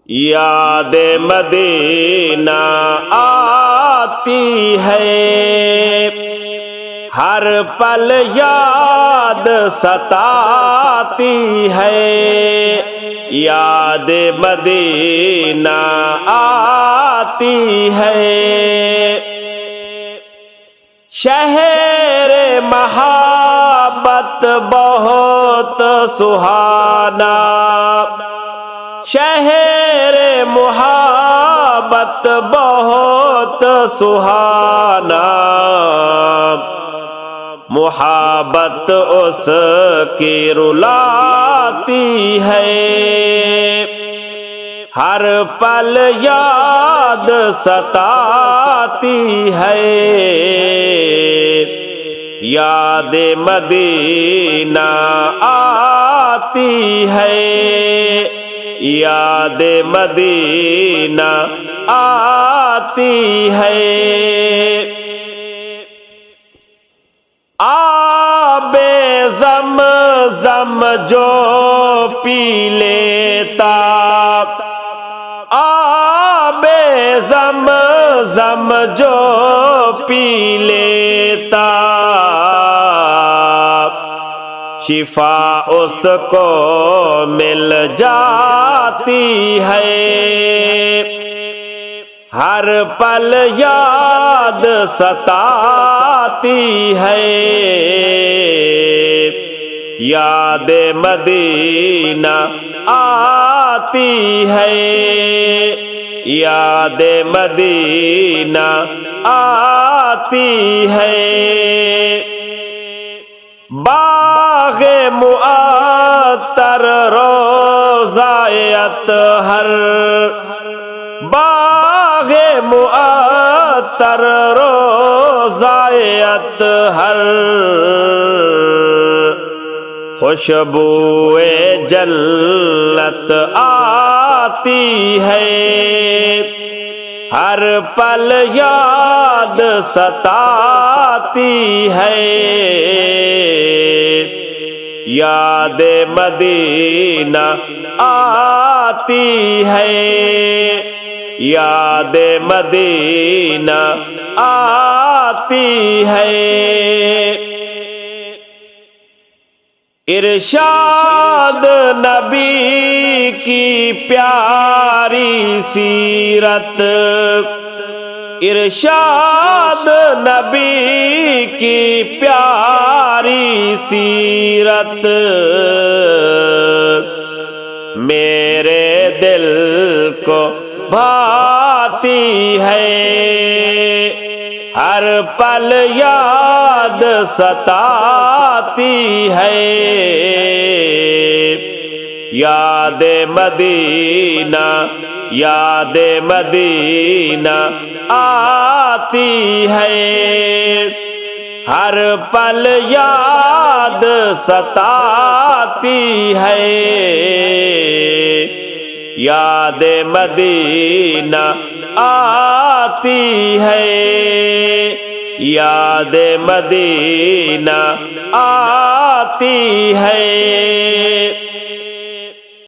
یاد مدینہ آتی ہے، ہر پل یاد ستاتی ہے، یاد مدینہ آتی ہے۔ شہر محبت بہت سہانا، شہر محبت بہت سہانا، محبت اس کی رلاتی ہے، ہر پل یاد ستاتی ہے، یاد مدینہ آتی ہے، یاد مدینہ آتی ہے۔ آب زمزم جو پی لیتا، آب زمزم جو پی لیتا، شفا اس کو مل جاتی ہے، ہر پل یاد ستاتی ہے، یاد مدینہ آتی ہے، یاد مدینہ آتی ہے۔ باغ معطر روضۂ اطہر، باغ معطر روضۂ اطہر، خوشبوئے جنت آتی ہے، ہر پل یاد ستاتی ہے، یاد مدینہ آتی ہے، یاد مدینہ آتی ہے۔ ارشاد نبی کی پیاری سیرت، ارشاد نبی کی پیاری سیرت، میرے دل کو بھاتی ہے، ہر پل یاد ستاتی ہے، یاد مدینہ، یاد مدینہ آتی ہے، ہر پل یاد ستاتی ہے، یاد مدینہ آتی ہے، یاد مدینہ آتی ہے۔